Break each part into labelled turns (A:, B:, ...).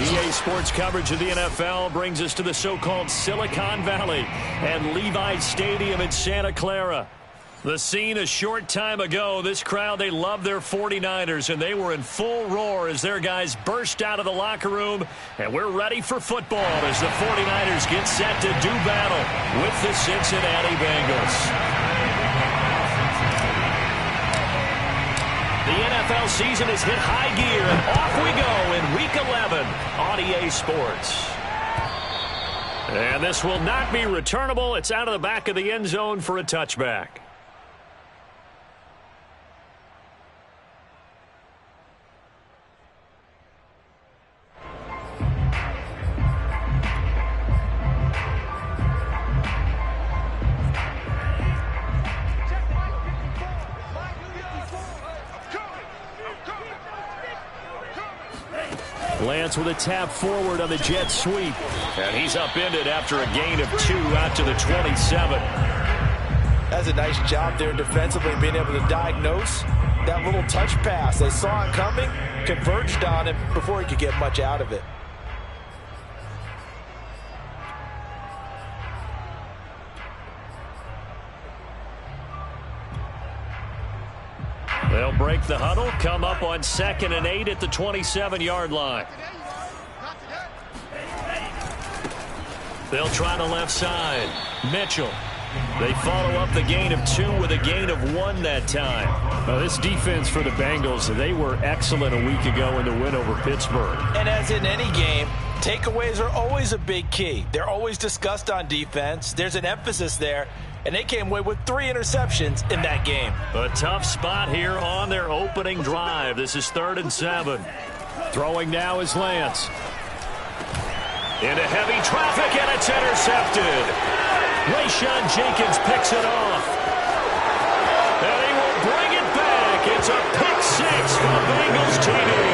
A: EA Sports coverage of the NFL brings us to the so-called Silicon Valley and Levi Stadium in Santa Clara. The scene a short time ago, this crowd, they love their 49ers, and they were in full roar as their guys burst out of the locker room, and we're ready for football as the 49ers get set to do battle with the Cincinnati Bengals. The NFL season has hit high gear, and off we go in Week 11 on EA Sports. And this will not be returnable. It's out of the back of the end zone for a touchback. Lance with a tap forward on the jet sweep. And he's upended after a gain of 2 out to the 27.
B: That's a nice job there defensively, being able to diagnose that little touch pass. They saw it coming, converged on it before he could get much out of it.
A: They'll break the huddle, come up on 2nd and 8 at the 27-yard line. They'll try the left side. Mitchell. They follow up the gain of 2 with a gain of 1 that time. Now, this defense for the Bengals, they were excellent a week ago in the win over Pittsburgh.
B: And as in any game, takeaways are always a big key. They're always discussed on defense. There's an emphasis there. And they came away with 3 interceptions in that game.
A: A tough spot here on their opening drive. This is 3rd and 7. Throwing now is Lance. Into heavy traffic, and it's intercepted. Rayshawn Jenkins picks it off. And he will bring it back. It's a pick 6 for the Bengals TD.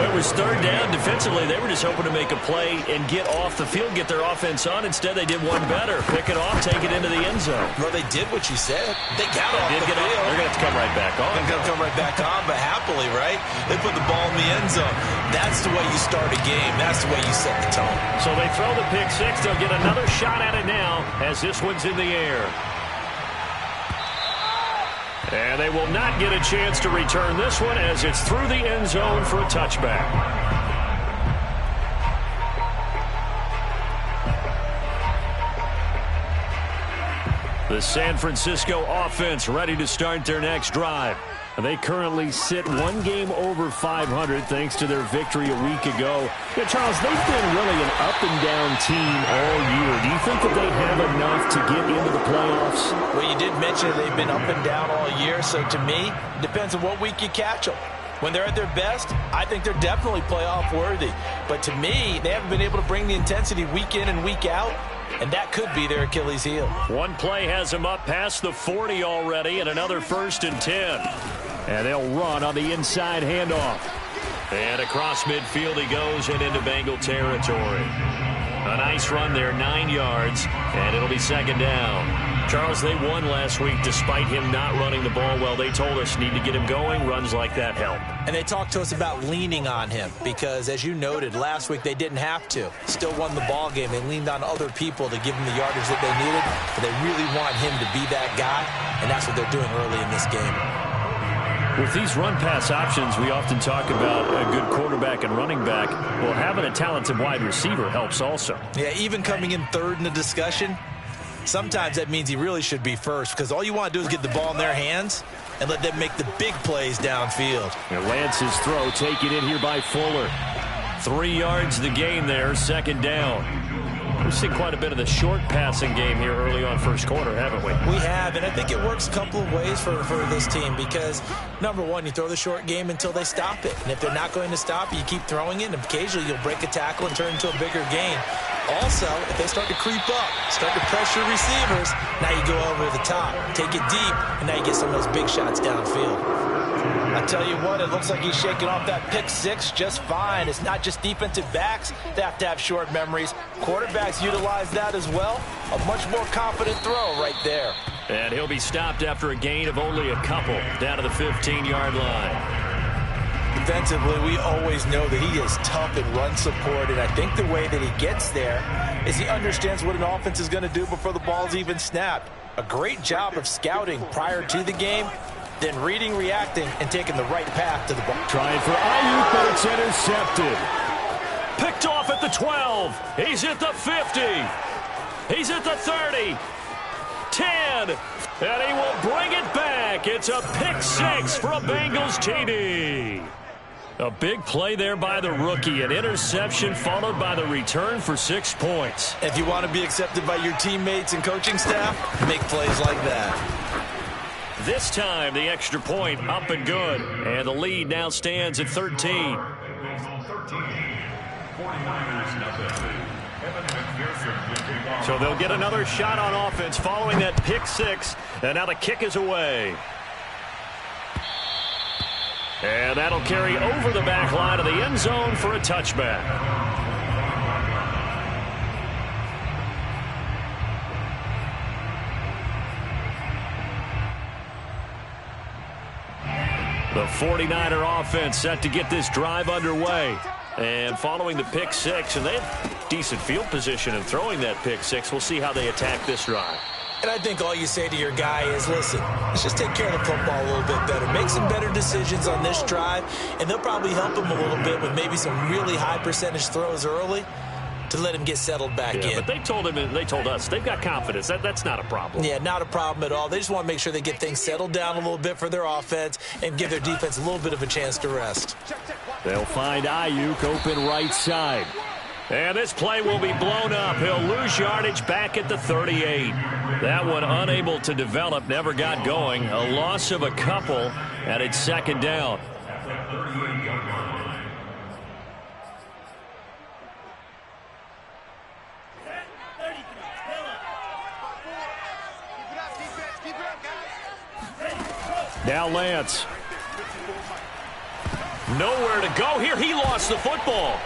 A: It was 3rd down. Defensively, they were just hoping to make a play and get off the field, get their offense on. Instead, they did one better. Pick it off, take it into the end zone.
B: Well, they did what you said. They got off the field.
A: They're going to have to come right back on.
B: They're going to come right back on, but happily, right? They put the ball in the end zone. That's the way you start a game. That's the way you set the tone.
A: So they throw the pick 6. They'll get another shot at it now as this one's in the air. And they will not get a chance to return this one as it's through the end zone for a touchback. The San Francisco offense ready to start their next drive. They currently sit 1 game over 500 thanks to their victory a week ago. Yeah, Charles, they've been really an up-and-down team all year. Do you think that they have enough to get into the playoffs?
B: Well, you did mention they've been up and down all year, so to me, it depends on what week you catch them. When they're at their best, I think they're definitely playoff worthy. But to me, they haven't been able to bring the intensity week in and week out, and that could be their Achilles heel.
A: One play has them up past the 40 already, and another 1st and 10. And they'll run on the inside handoff. And across midfield he goes and into Bengal territory. A nice run there, 9 yards, and it'll be 2nd down. Charles, they won last week despite him not running the ball well. They told us need to get him going. Runs like that help.
B: And they talked to us about leaning on him because, as you noted, last week they didn't have to. Still won the ball game. They leaned on other people to give him the yardage that they needed. But they really want him to be that guy, and that's what they're doing early in this game.
A: With these run-pass options, we often talk about a good quarterback and running back. Well, having a talented wide receiver helps also.
B: Yeah, even coming in 3rd in the discussion, sometimes that means he really should be 1st because all you want to do is get the ball in their hands and let them make the big plays downfield.
A: And Lance's throw taken in here by Fuller. 3 yards the gain there, 2nd down. We've seen quite a bit of the short passing game here early on first quarter, haven't we?
B: We have, and I think it works a couple of ways for this team because, number one, you throw the short game until they stop it. And if they're not going to stop it, you keep throwing it, and occasionally you'll break a tackle and turn into a bigger gain. Also, if they start to creep up, start to pressure receivers, now you go over the top, take it deep, and now you get some of those big shots downfield. I tell you what, it looks like he's shaking off that pick 6 just fine. It's not just defensive backs that have to have short memories. Quarterbacks utilize that as well. A much more confident throw right there.
A: And he'll be stopped after a gain of only a couple down to the 15-yard line.
B: defensively, we always know that he is tough in run support, and I think the way that he gets there is he understands what an offense is going to do before the ball's even snapped. A great job of scouting prior to the game, then reading, reacting, and taking the right path to the ball.
A: Trying for Ayuk, but it's intercepted. Picked off at the 12. He's at the 50. He's at the 30. 10. And he will bring it back. It's a pick six for a Bengals TD. A big play there by the rookie. An interception followed by the return for 6 points.
B: If you want to be accepted by your teammates and coaching staff, make plays like that.
A: This time, the extra point up and good. And the lead now stands at 13. So they'll get another shot on offense following that pick six. And now the kick is away. And that'll carry over the back line of the end zone for a touchback. The 49er offense set to get this drive underway. And following the pick six, and they have decent field position in throwing that pick six. We'll see how they attack this drive.
B: And I think all you say to your guy is, listen, let's just take care of the football a little bit better. Make some better decisions on this drive, and they'll probably help him a little bit with maybe some really high percentage throws early to let him get settled back in.
A: But they told him, and they told us, they've got confidence. That's not a problem.
B: Yeah, not a problem at all. They just want to make sure they get things settled down a little bit for their offense and give their defense a little bit of a chance to rest.
A: They'll find Ayuk open right side. And this play will be blown up. He'll lose yardage back at the 38. That one unable to develop, never got going. A loss of a couple, and it's second down. Now Lance. Nowhere to go here. He lost the football.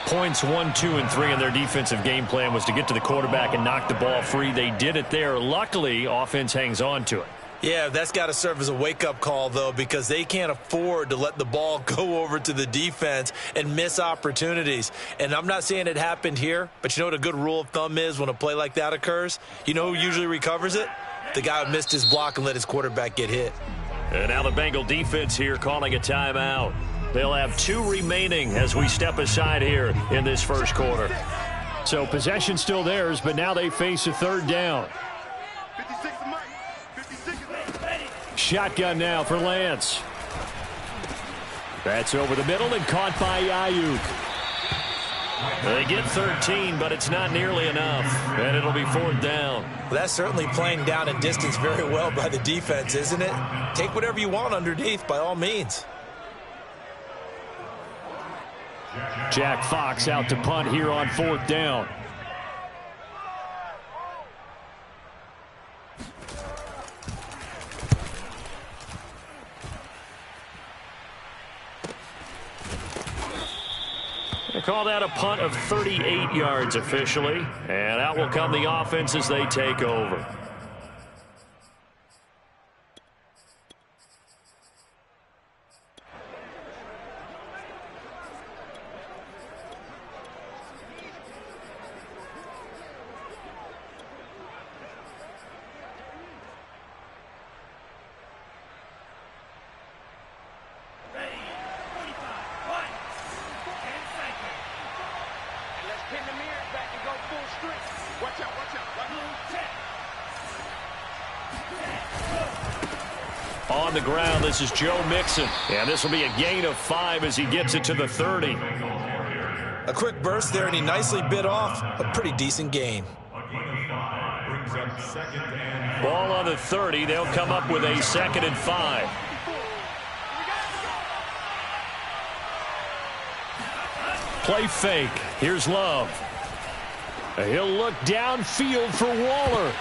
A: Points 1, 2, and 3 in their defensive game plan was to get to the quarterback and knock the ball free. They did it there. Luckily, offense hangs on to it.
B: Yeah, that's got to serve as a wake-up call, though, because they can't afford to let the ball go over to the defense and miss opportunities. And I'm not saying it happened here, but you know what a good rule of thumb is when a play like that occurs? You know who usually recovers it? The guy who missed his block and let his quarterback get hit.
A: And now the Bengal defense here calling a timeout. They'll have 2 remaining as we step aside here in this first quarter. So possession still theirs, but now they face a third down. Shotgun now for Lance. That's over the middle and caught by Ayuk. They get 13, but it's not nearly enough, and it'll be fourth down.
B: Well, that's certainly playing down and distance very well by the defense, isn't it? Take whatever you want underneath, by all means.
A: Jack Fox out to punt here on fourth down. They call that a punt of 38 yards officially, and out will come the offense as they take over. On the ground, this is Joe Mixon. And this will be a gain of 5 as he gets it to the 30.
B: A quick burst there, and he nicely bit off a pretty decent gain.
A: Ball on the 30. They'll come up with a 2nd and 5. Play fake. Here's Love. He'll look downfield for Waller.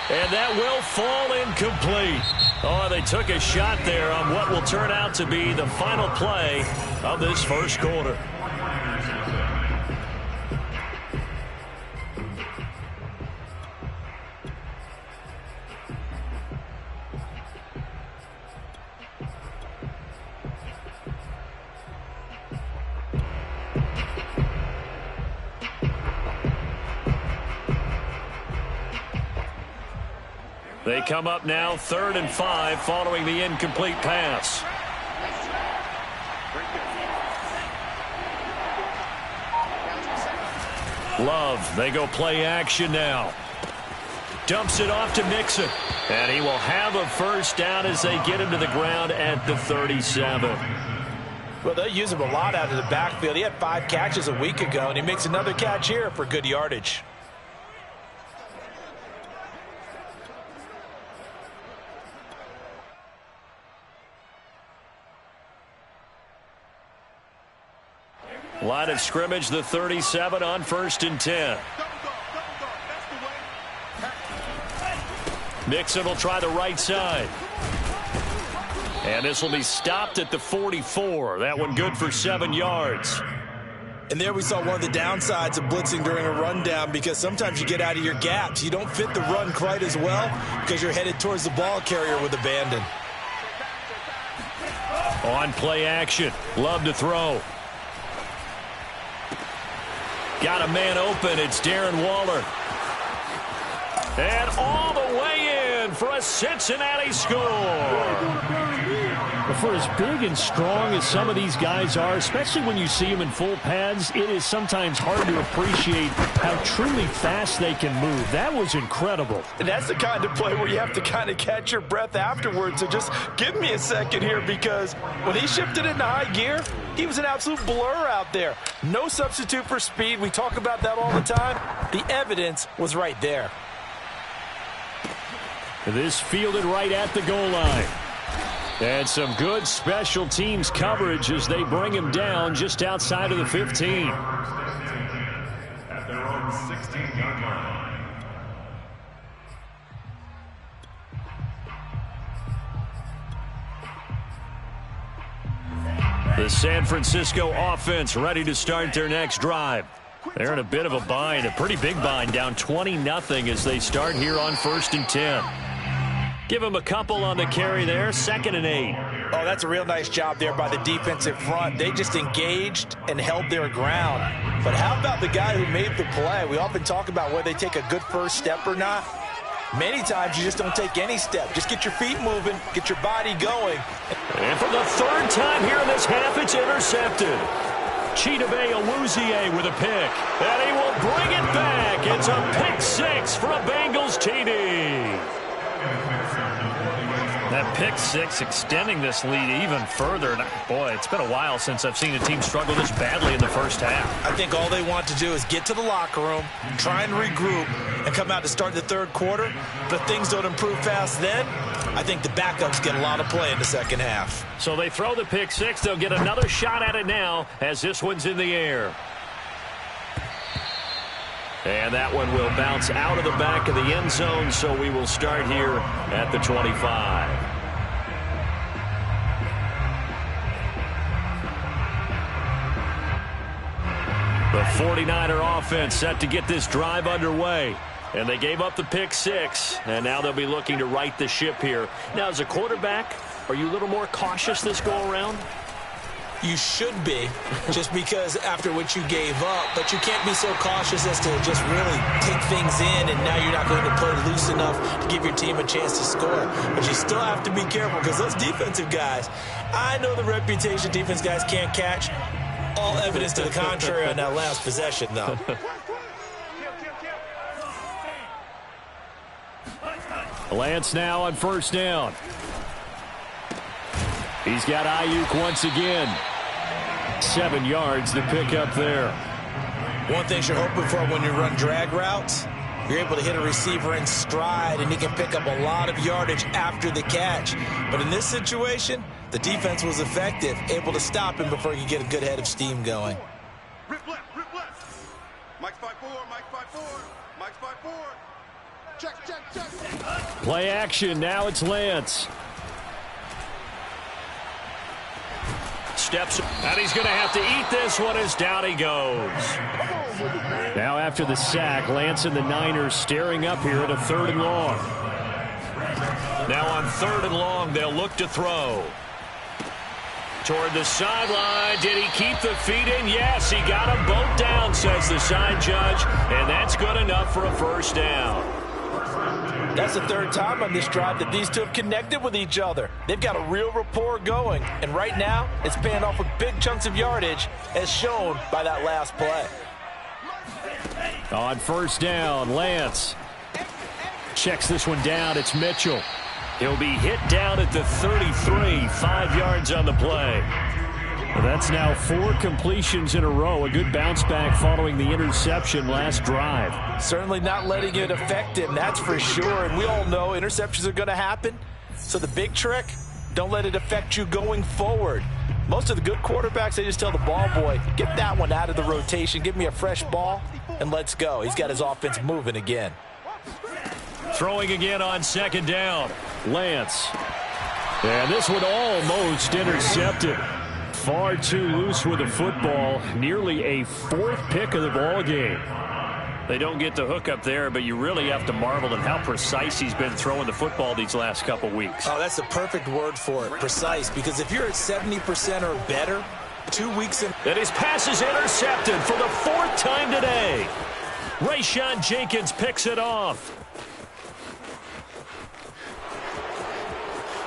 A: And that will fall incomplete. Oh, they took a shot there on what will turn out to be the final play of this first quarter. They come up now 3rd and 5 following the incomplete pass. Love, they go play action now. Dumps it off to Mixon. And he will have a first down as they get him to the ground at the 37.
B: Well, they'll use him a lot out of the backfield. He had 5 catches a week ago, and he makes another catch here for good yardage.
A: Line of scrimmage, the 37 on 1st and 10. Mixon will try the right side. And this will be stopped at the 44. That one good for 7 yards.
B: And there we saw one of the downsides of blitzing during a rundown, because sometimes you get out of your gaps. You don't fit the run quite as well because you're headed towards the ball carrier with abandon.
A: On play action. Love to throw. Got a man open. It's Darren Waller. And all the way in for a Cincinnati score.
C: For as big and strong as some of these guys are, especially when you see them in full pads, it is sometimes hard to appreciate how truly fast they can move. That was incredible.
B: And that's the kind of play where you have to kind of catch your breath afterwards. So just give me a second here, because when he shifted into high gear, he was an absolute blur out there. No substitute for speed. We talk about that all the time. The evidence was right there.
C: This fielded right at the goal line.
A: And some good special teams coverage as they bring him down just outside of the 15.
D: At their own 16-yard line.
A: The San Francisco offense ready to start their next drive. They're in a bit of a bind, a pretty big bind, down 20-0 as they start here on 1st and 10. Give him a couple on the carry there, 2nd and 8.
B: Oh, that's a real nice job there by the defensive front. They just engaged and held their ground. But how about the guy who made the play? We often talk about whether they take a good first step or not. Many times you just don't take any step. Just get your feet moving, get your body going.
A: And for the 3rd time here in this half, it's intercepted. Chidobe Awuzie with a pick. And he will bring it back. It's a pick 6 for a Bengals TD.
E: That pick 6 extending this lead even further. And boy, it's been a while since I've seen a team struggle this badly in the first half.
B: I think all they want to do is get to the locker room, try and regroup, and come out to start the 3rd quarter. But if things don't improve fast then, I think the backups get a lot of play in the 2nd half.
A: So they throw the pick 6. They'll get another shot at it now as this one's in the air. And that one will bounce out of the back of the end zone, so we will start here at the 25. The 49er offense set to get this drive underway. And they gave up the pick 6, and now they'll be looking to right the ship here. Now, as a quarterback, are you a little more cautious this go-around?
B: You should be, just because after what you gave up, but you can't be so cautious as to just really take things in, and now you're not going to play loose enough to give your team a chance to score. But you still have to be careful, because those defensive guys, I know the reputation defense guys can't catch. All evidence to the contrary on that last possession, though.
A: Lance now on 1st down. He's got Ayuk once again. 7 yards to pick up there.
B: One thing you're hoping for when you run drag routes, you're able to hit a receiver in stride, and he can pick up a lot of yardage after the catch. But in this situation, the defense was effective, able to stop him before he could get a good head of steam going.
D: Rip left, rip left. Mike's 5-4, Mike's 5-4, Mike's 5-4. Check, check, check.
A: Play action. Now it's Lance. Steps, and he's going to have to eat this one as down he goes.
C: Now after the sack, Lance and the Niners staring up here at a 3rd and long.
A: Now on 3rd and long, they'll look to throw. Toward the sideline. Did he keep the feet in? Yes, he got them both down, says the side judge, and that's good enough for a first down.
B: That's the third time on this drive that these two have connected with each other. They've got a real rapport going, and right now it's paying off with big chunks of yardage as shown by that last play.
C: On first down, Lance checks this one down. It's Mitchell.
A: He'll be hit down at the 33, 5 yards on the play.
C: That's now 4 completions in a row. A good bounce back following the interception last drive.
B: Certainly not letting it affect him, that's for sure. And we all know interceptions are going to happen. So the big trick, don't let it affect you going forward. Most of the good quarterbacks, they just tell the ball boy, get that one out of the rotation, give me a fresh ball, and let's go. He's got his offense moving again.
A: Throwing again on second down.
C: Lance. And this one almost intercepted. Far too loose with the football. Nearly a 4th pick of the ball game.
A: They don't get the hook up there, but you really have to marvel at how precise he's been throwing the football these last couple weeks.
B: Oh, that's the perfect word for it, precise. Because if you're at 70% or better, 2 weeks in...
A: And his pass is intercepted for the 4th time today. Rayshawn Jenkins picks it off.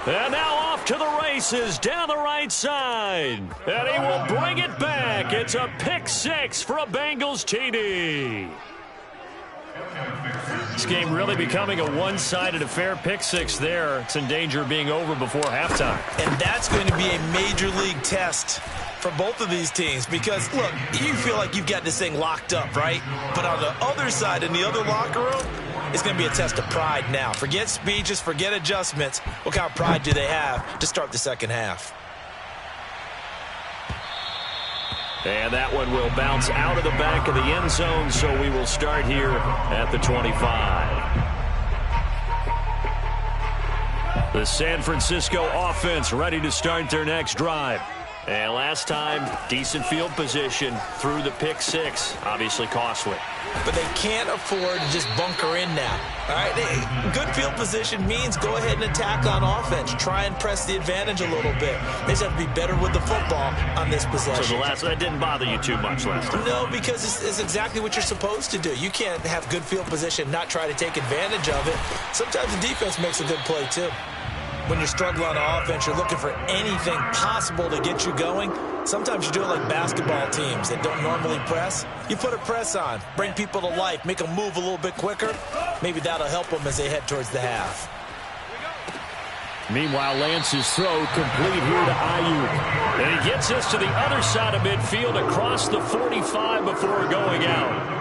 A: And now off to the races down the right side. And he will bring it back. It's a pick 6 for a Bengals TD. This game really becoming a one-sided affair. Pick 6 there. It's in danger of being over before halftime.
B: And that's going to be a major league test for both of these teams because, look, you feel like you've got this thing locked up, right? But on the other side, in the other locker room, it's going to be a test of pride now. Forget speeches, forget adjustments. What kind of pride do they have to start the second half?
A: And that one will bounce out of the back of the end zone, so we will start here at the 25. The San Francisco offense ready to start their next drive. And last time, decent field position through the pick 6. Obviously costly.
B: But they can't afford to just bunker in now. All right, good field position means go ahead and attack on offense. Try and press the advantage a little bit. They just have to be better with the football on this possession.
A: So that didn't bother you too much last time?
B: No, because it's exactly what you're supposed to do. You can't have good field position, not try to take advantage of it. Sometimes the defense makes a good play too. When you're struggling on offense, you're looking for anything possible to get you going. Sometimes you do it like basketball teams that don't normally press. You put a press on, bring people to life, make them move a little bit quicker. Maybe that'll help them as they head towards the half.
C: Meanwhile, Lance's throw complete here to Ayuk.
A: And he gets us to the other side of midfield across the 45 before going out.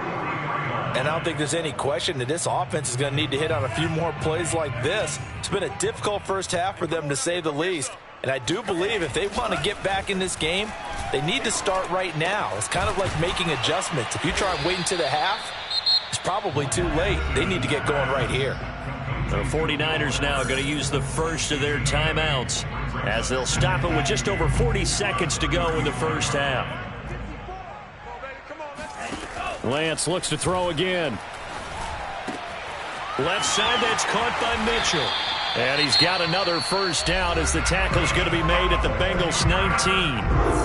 B: And I don't think there's any question that this offense is going to need to hit on a few more plays like this. It's been a difficult first half for them, to say the least. And I do believe if they want to get back in this game, they need to start right now. It's kind of like making adjustments. If you try and wait until the half, it's probably too late. They need to get going right here.
A: The 49ers now going to use the first of their timeouts as they'll stop it with just over 40 seconds to go in the first half.
C: Lance looks to throw again.
A: Left side, that's caught by Mitchell. And he's got another first down as the tackle's going to be made at the Bengals 19.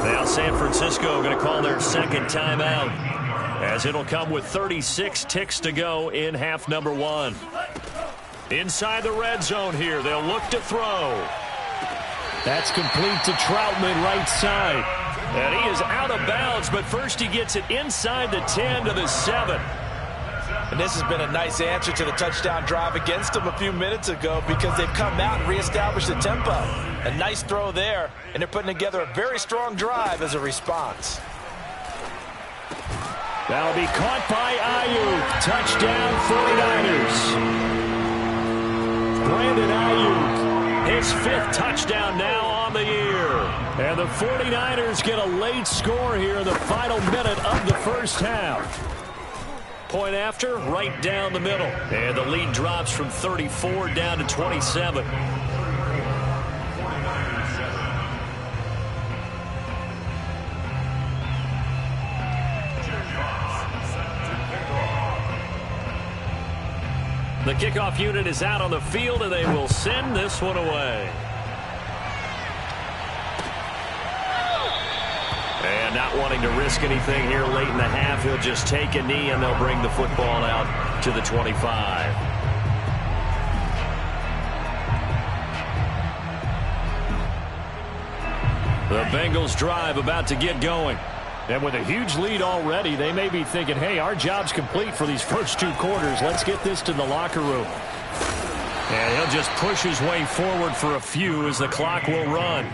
A: Now San Francisco going to call their second timeout as it'll come with 36 ticks to go in half number 1. Inside the red zone here, they'll look to throw.
C: That's complete to Troutman, right side.
A: And he is out of bounds, but first he gets it inside the 10 to the 7.
B: And this has been a nice answer to the touchdown drive against them a few minutes ago because they've come out and reestablished the tempo. A nice throw there, and they're putting together a very strong drive as a response.
C: That'll be caught by Ayuk. Touchdown 49ers. Brandon Ayuk.
A: His 5th touchdown now on the year.
C: And the 49ers get a late score here in the final minute of the first half.
A: Point after, right down the middle. And the lead drops from 34 down to 27. The kickoff unit is out on the field, and they will send this one away. And not wanting to risk anything here late in the half, he'll just take a knee, and they'll bring the football out to the 25. The Bengals drive about to get going.
C: And with a huge lead already, they may be thinking, hey, our job's complete for these first 2 quarters. Let's get this to the locker room.
A: And he'll just push his way forward for a few as the clock will run.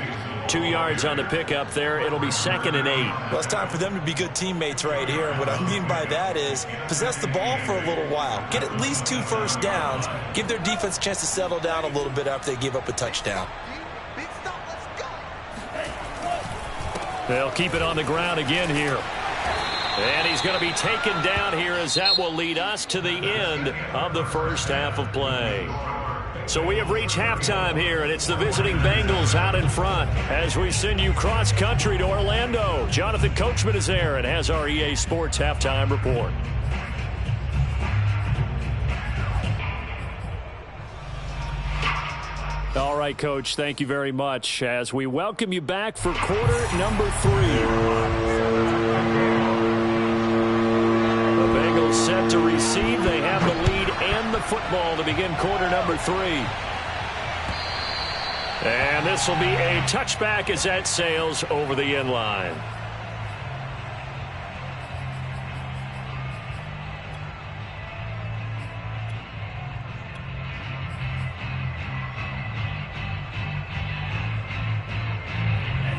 A: 2 yards on the pickup there. It'll be 2nd and 8.
B: Well, it's time for them to be good teammates right here. And what I mean by that is possess the ball for a little while. Get at least 2 first downs. Give their defense a chance to settle down a little bit after they give up a touchdown.
A: They'll keep it on the ground again here. And he's going to be taken down here as that will lead us to the end of the first half of play. So we have reached halftime here, and it's the visiting Bengals out in front as we send you cross-country to Orlando. Jonathan Coachman is there and has our EA Sports halftime report.
C: All right, Coach, thank you very much as we welcome you back for quarter number 3.
A: The Bengals set to receive. They have the lead and the football to begin quarter number 3. And this will be a touchback as that sails over the end line.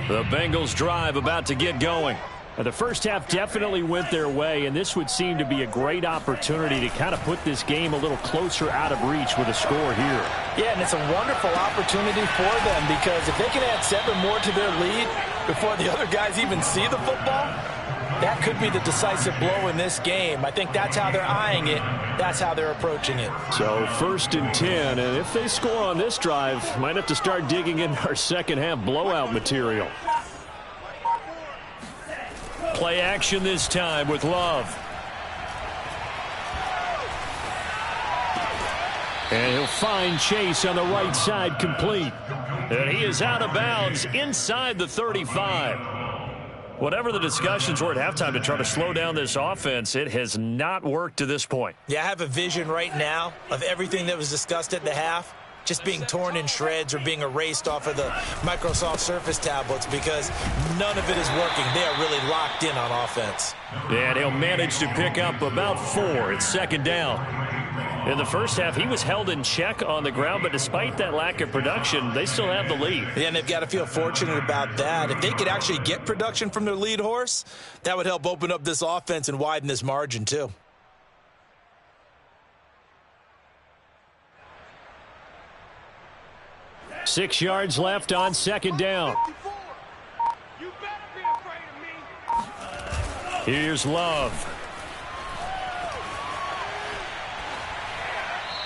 A: The Bengals drive about to get going.
C: The first half definitely went their way, and this would seem to be a great opportunity to kind of put this game a little closer out of reach with a score here.
B: Yeah, and it's a wonderful opportunity for them because if they can add 7 more to their lead before the other guys even see the football, that could be the decisive blow in this game. I think that's how they're eyeing it. That's how they're approaching it.
C: So 1st and 10, and if they score on this drive, might have to start digging in our second half blowout material.
A: Play action this time with Love.
C: And he'll find Chase on the right side complete.
A: And he is out of bounds inside the 35. Whatever the discussions were at halftime to try to slow down this offense, it has not worked to this point.
B: Yeah, I have a vision right now of everything that was discussed at the half just being torn in shreds or being erased off of the Microsoft Surface tablets because none of it is working. They are really locked in on offense.
A: And he'll manage to pick up about 4. It's 2nd down. In the first half, he was held in check on the ground, but despite that lack of production, they still have the lead.
B: Yeah, and they've got to feel fortunate about that. If they could actually get production from their lead horse, that would help open up this offense and widen this margin too.
C: Six yards left on 2nd down.
A: Here's Love.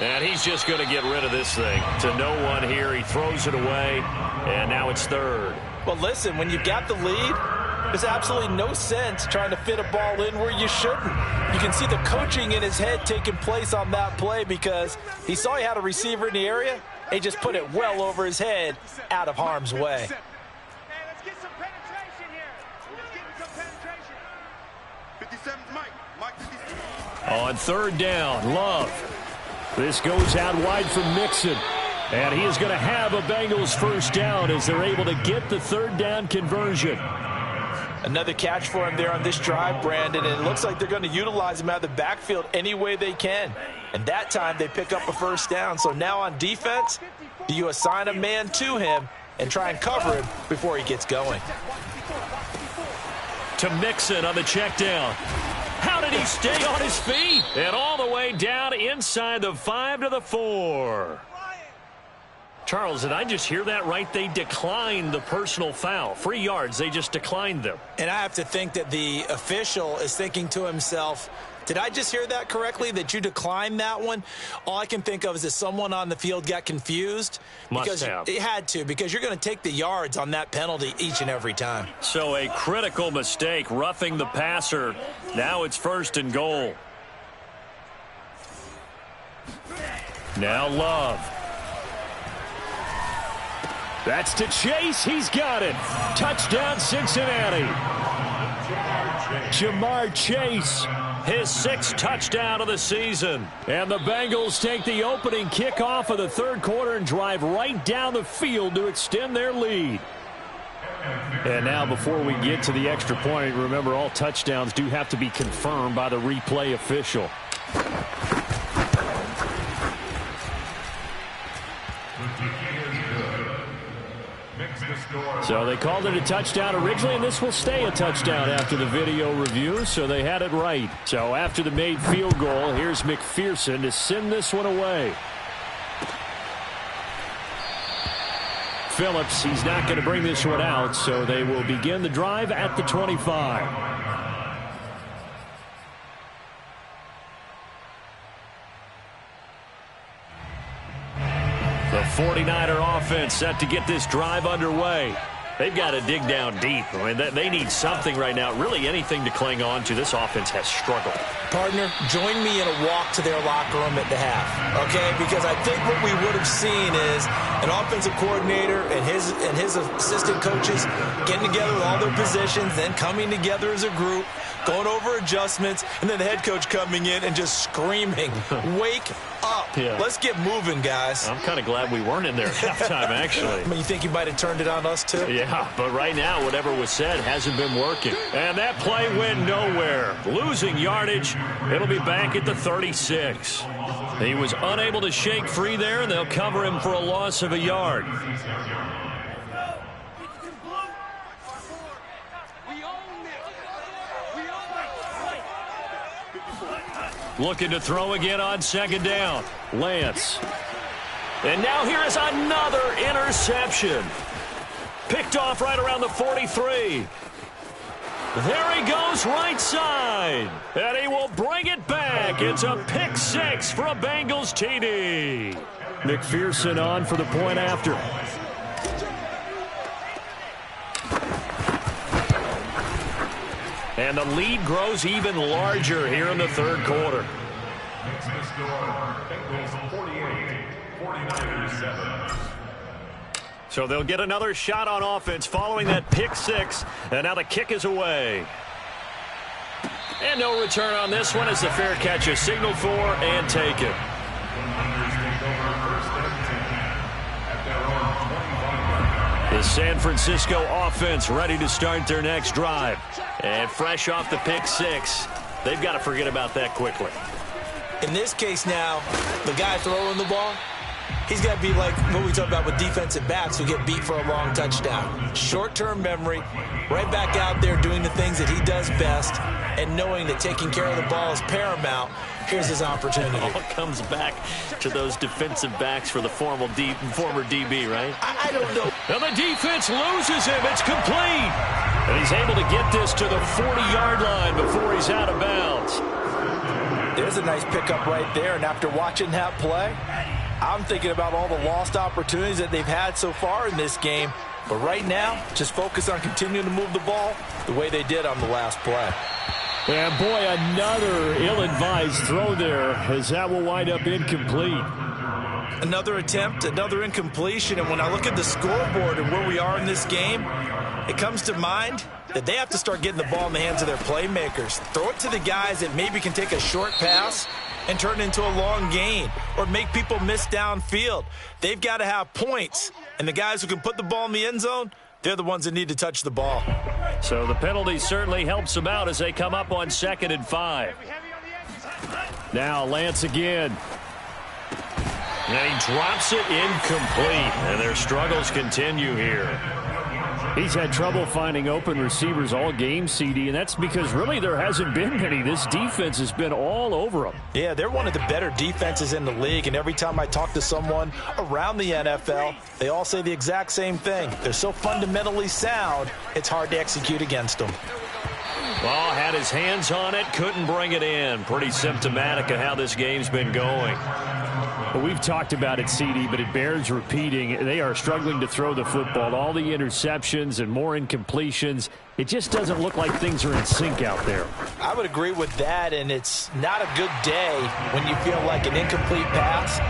A: And he's just going to get rid of this thing. To no one here. He throws it away, and now it's 3rd.
B: Well, listen, when you've got the lead, there's absolutely no sense trying to fit a ball in where you shouldn't. You can see the coaching in his head taking place on that play because he saw he had a receiver in the area. He just put it well over his head out of harm's way.
A: On 3rd down, Love.
C: This goes out wide from Mixon. And he is going to have a Bengals 1st down as they're able to get the 3rd down conversion.
B: Another catch for him there on this drive, Brandon, and it looks like they're going to utilize him out of the backfield any way they can. And that time they pick up a 1st down. So now on defense, do you assign a man to him and try and cover him before he gets going?
A: To Mixon on the check down. How did he stay on his feet? And all the way down inside the 5 to the 4. Charles, did I just hear that right? They declined the personal foul. 3 yards, they just declined them.
B: And I have to think that the official is thinking to himself, did I just hear that correctly, that you declined that one? All I can think of is that someone on the field got confused.
A: Must have.
B: It had to, because you're going to take the yards on that penalty each and every time.
A: So a critical mistake, roughing the passer. Now it's 1st and goal. Now Love.
C: That's to Chase. He's got it. Touchdown, Cincinnati. Jamar Chase.
A: His 6th touchdown of the season.
C: And the Bengals take the opening kickoff of the 3rd quarter and drive right down the field to extend their lead. And now before we get to the extra point, remember all touchdowns do have to be confirmed by the replay official. So they called it a touchdown originally, and this will stay a touchdown after the video review, so they had it right. So after the made field goal, here's McPherson to send this one away. Phillips, he's not going to bring this one out, so they will begin the drive at the 25. The 49er offense set to get this drive underway. They've got to dig down deep. I mean, they need something right now, really anything to cling on to. This offense has struggled.
B: Partner, join me in a walk to their locker room at the half, okay? Because I think what we would have seen is an offensive coordinator and his assistant coaches getting together with all their positions, then coming together as a group, going over adjustments, and then the head coach coming in and just screaming, wake up. Yeah. Let's get moving, guys.
E: I'm kind of glad we weren't in there at halftime, actually.
B: I mean, you think you might have turned it on us, too?
E: Yeah, but right now, whatever was said hasn't been working.
A: And that play went nowhere. Losing yardage. It'll be back at the 36. He was unable to shake free there, and they'll cover him for a loss of a yard. Looking to throw again on second down. Lance. And now here is another interception. Picked off right around the 43. There he goes right side. And he will bring it back. It's a pick six for a Bengals TD.
C: McPherson on for the point after.
A: And the lead grows even larger here in the third quarter. So they'll get another shot on offense following that pick six. And now the kick is away. And no return on this one as the fair catch is signaled for and taken. The San Francisco offense ready to start their next drive. And fresh off the pick six, they've got to forget about that quickly.
B: In this case now, the guy throwing the ball, he's got to be like what we talk about with defensive backs who get beat for a long touchdown. Short-term memory, right back out there doing the things that he does best, and knowing that taking care of the ball is paramount. Here's his opportunity.
A: It all comes back to those defensive backs for the former DB, right?
B: I don't know.
A: And the defense loses him. It's complete. And he's able to get this to the 40-yard line before he's out of bounds.
B: There's a nice pickup right there. And after watching that play, I'm thinking about all the lost opportunities that they've had so far in this game. But right now, just focus on continuing to move the ball the way they did on the last play.
C: And boy, another ill-advised throw there as that will wind up incomplete.
B: Another attempt, another incompletion. And when I look at the scoreboard and where we are in this game, it comes to mind that they have to start getting the ball in the hands of their playmakers. Throw it to the guys that maybe can take a short pass and turn it into a long gain or make people miss downfield. They've got to have points. And the guys who can put the ball in the end zone, they're the ones that need to touch the ball.
A: So the penalty certainly helps them out as they come up on 2nd and 5.
C: Now Lance again.
A: And he drops it incomplete. And their struggles continue here.
C: He's had trouble finding open receivers all game, CD, and that's because really there hasn't been many. This defense has been all over them.
B: Yeah, they're one of the better defenses in the league, and every time I talk to someone around the NFL, they all say the exact same thing. They're so fundamentally sound, it's hard to execute against them.
A: Well, had his hands on it, couldn't bring it in. Pretty symptomatic of how this game's been going.
C: Well, we've talked about it, CD, but it bears repeating. They are struggling to throw the football. All the interceptions and more incompletions. It just doesn't look like things are in sync out there.
B: I would agree with that, and it's not a good day when you feel like an incomplete pass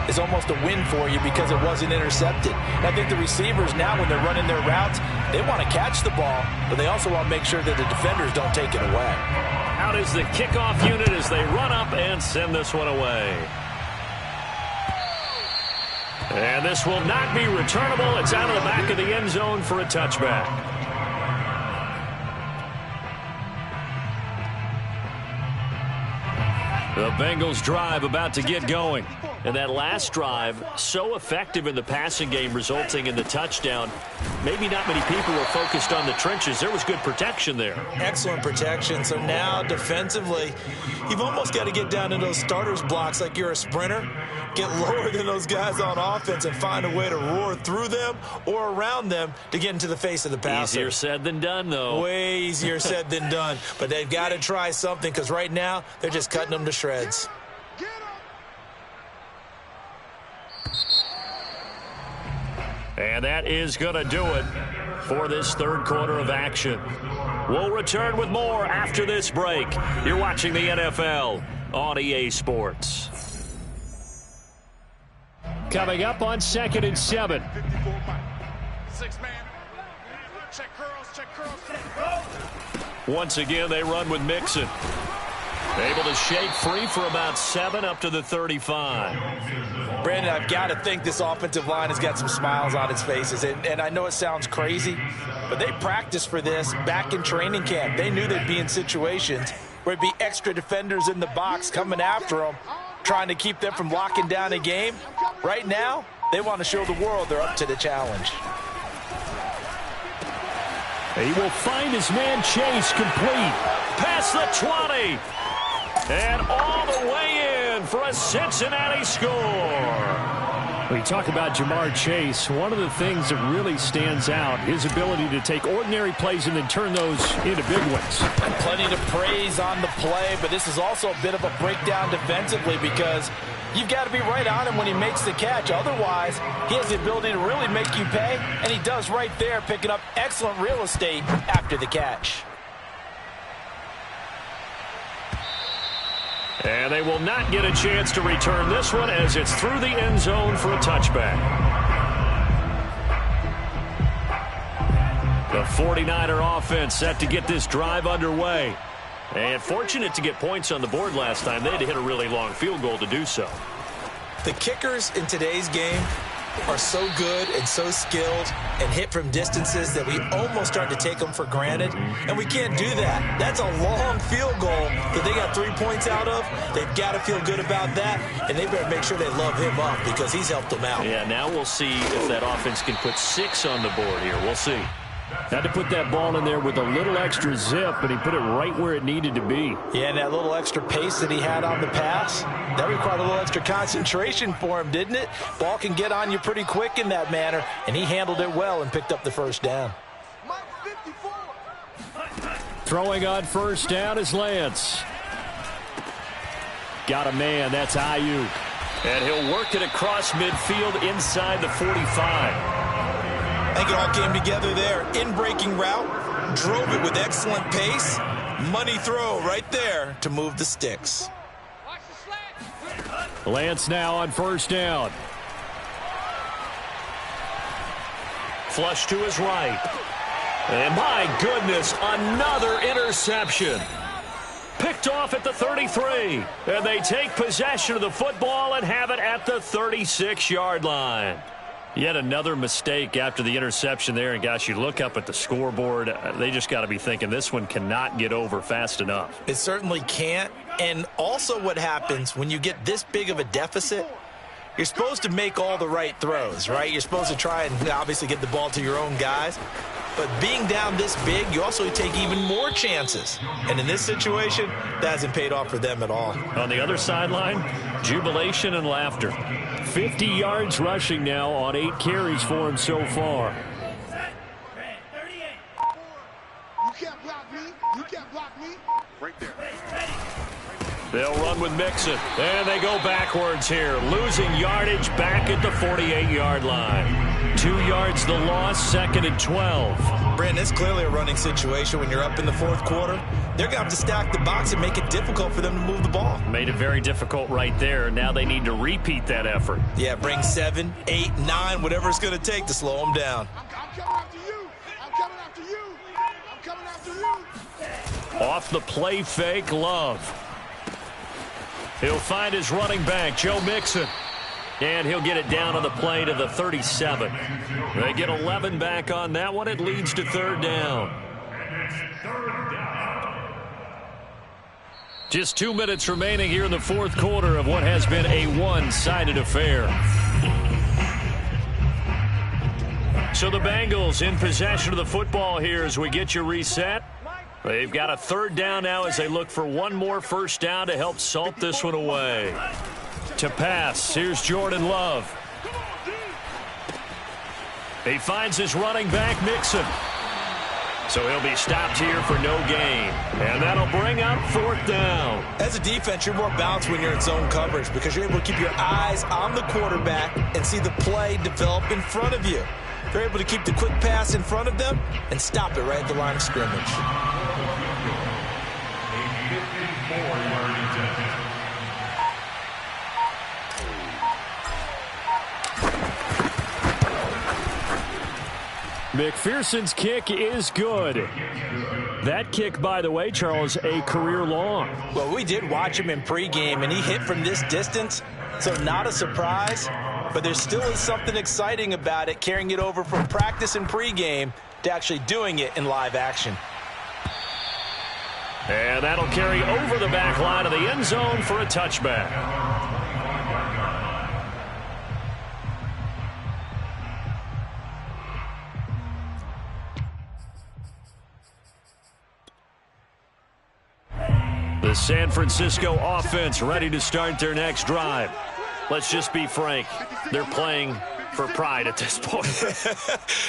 B: is almost a win for you because it wasn't intercepted. And I think the receivers now, when they're running their routes, they want to catch the ball, but they also want to make sure that the defenders don't take it away.
A: Out is the kickoff unit as they run up and send this one away. And this will not be returnable. It's out of the back of the end zone for a touchback. The Bengals drive about to get going. And that last drive, so effective in the passing game, resulting in the touchdown. Maybe not many people were focused on the trenches. There was good protection there.
B: Excellent protection. So now defensively, you've almost got to get down to those starters blocks like you're a sprinter. Get lower than those guys on offense and find a way to roar through them or around them to get into the face of the passer.
A: Easier said than done, though.
B: Way easier said than done. But they've got to try something because right now they're just cutting them to shreds.
A: And that is going to do it for this third quarter of action. We'll return with more after this break. You're watching the NFL on EA Sports.
C: Coming up on 2nd and 7.
D: 6-man. Check curls.
A: Once again, they run with Mixon. Able to shake free for about 7 up to the 35.
B: Brandon, I've got to think this offensive line has got some smiles on its faces. And I know it sounds crazy, but they practiced for this back in training camp. They knew they'd be in situations where it'd be extra defenders in the box coming after them, trying to keep them from locking down a game. Right now, they want to show the world they're up to the challenge.
C: He will find his man Chase complete.
A: Past the 20. And all the way in for a Cincinnati score.
C: When you talk about Jamar Chase, one of the things that really stands out, his ability to take ordinary plays and then turn those into big ones.
B: Plenty to praise on the play, but this is also a bit of a breakdown defensively because you've got to be right on him when he makes the catch. Otherwise, he has the ability to really make you pay, and he does right there, picking up excellent real estate after the catch.
A: And they will not get a chance to return this one as it's through the end zone for a touchback. The 49er offense set to get this drive underway. And fortunate to get points on the board last time. They had to hit a really long field goal to do so.
B: The kickers in today's game are so good and so skilled and hit from distances that we almost start to take them for granted, and we can't do that. That's a long field goal that they got 3 points out of. They've got to feel good about that, and they better make sure they love him up because he's helped them out.
A: Yeah, now we'll see if that offense can put 6 on the board here. We'll see.
C: Had to put that ball in there with a little extra zip, and he put it right where it needed to be.
B: Yeah, and that little extra pace that he had on the pass, that required a little extra concentration for him, didn't it? Ball can get on you pretty quick in that manner, and he handled it well and picked up the first down.
C: Throwing on first down is Lance. Got a man, that's Ayuk.
A: And he'll work it across midfield inside the 45.
B: I think it all came together there. In-breaking route, drove it with excellent pace. Money throw right there to move the sticks.
C: Lance now on first down.
A: Flush to his right. And my goodness, another interception. Picked off at the 33. And they take possession of the football and have it at the 36-yard line. Yet another mistake after the interception there. And, gosh, you look up at the scoreboard. They just got to be thinking this one cannot get over fast enough.
B: It certainly can't. And also what happens when you get this big of a deficit, you're supposed to make all the right throws, right? You're supposed to try and obviously get the ball to your own guys. But being down this big, you also take even more chances. And in this situation, that hasn't paid off for them at all.
A: On the other sideline, jubilation and laughter.
C: 50 yards rushing now on 8 carries for him so far.
D: You can't block me. You can't block me. Right there.
A: They'll run with Mixon. And they go backwards here. Losing yardage back at the 48-yard line. 2 yards the loss, 2nd and 12.
B: Brandon, it's clearly a running situation when you're up in the fourth quarter. They're going to have to stack the box and make it difficult for them to move the ball.
A: Made it very difficult right there. Now they need to repeat that effort.
B: Yeah, bring 7, 8, 9, whatever it's going to take to slow them down.
D: I'm coming after you. I'm coming after you. I'm coming after you.
A: Off the play fake, Love. He'll find his running back, Joe Mixon. And he'll get it down on the play to the 37. They get 11 back on that one. It leads to 3rd down. Just 2 minutes remaining here in the fourth quarter of what has been a one-sided affair. So the Bengals in possession of the football here as we get you reset. They've got a third down now as they look for one more first down to help salt this one away. To pass, here's Jordan Love. He finds his running back, Mixon. So he'll be stopped here for no gain. And that'll bring up fourth down.
B: As a defense, you're more balanced when you're in zone coverage because you're able to keep your eyes on the quarterback and see the play develop in front of you. They're able to keep the quick pass in front of them and stop it right at the line of scrimmage.
C: McPherson's kick is good. That kick, by the way, Charles, a career long.
B: Well, we did watch him in pregame, and he hit from this distance, so not a surprise. But there still is something exciting about it, carrying it over from practice and pregame to actually doing it in live action.
A: And that'll carry over the back line of the end zone for a touchback. The San Francisco offense ready to start their next drive. Let's just be frank. They're playing for pride at this point.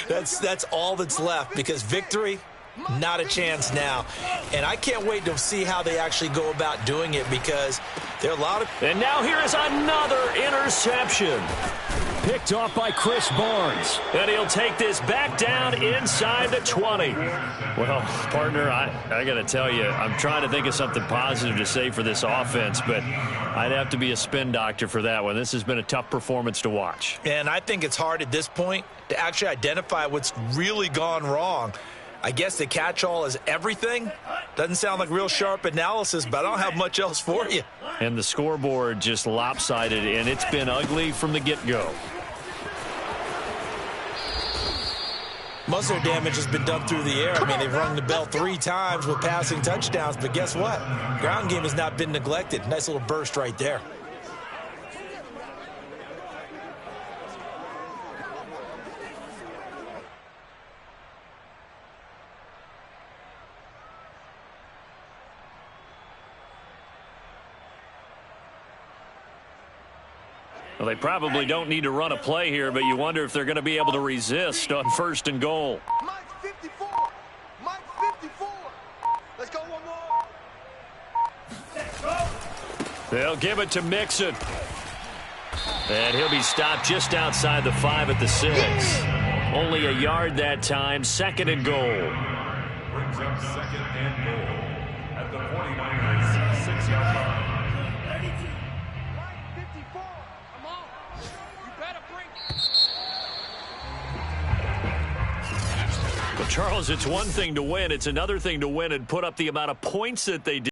B: That's all that's left because victory, not a chance now. And I can't wait to see how they actually go about doing it because there are a lot of...
A: And now here is another interception.
C: Picked off by Chris Barnes.
A: And he'll take this back down inside the 20. Well, partner, I got to tell you, I'm trying to think of something positive to say for this offense, but I'd have to be a spin doctor for that one. This has been a tough performance to watch.
B: And I think it's hard at this point to actually identify what's really gone wrong. I guess the catch-all is everything. Doesn't sound like real sharp analysis, but I don't have much else for you.
A: And the scoreboard just lopsided, and it's been ugly from the get-go.
B: Most of their damage has been done through the air. I mean, they've rung the bell 3 times with passing touchdowns, but guess what? Ground game has not been neglected. Nice little burst right there.
A: Well, they probably don't need to run a play here, but you wonder if they're going to be able to resist on first and goal.
D: Mike 54. Mike 54. Let's go one more.
A: They'll give it to Mixon. And he'll be stopped just outside the 5 at the 6. Only a yard that time, second and goal.
F: Brings up second and goal at the 49ers, 6-yard line.
A: Well, Charles, it's one thing to win. It's another thing to win and put up the amount of points that they did.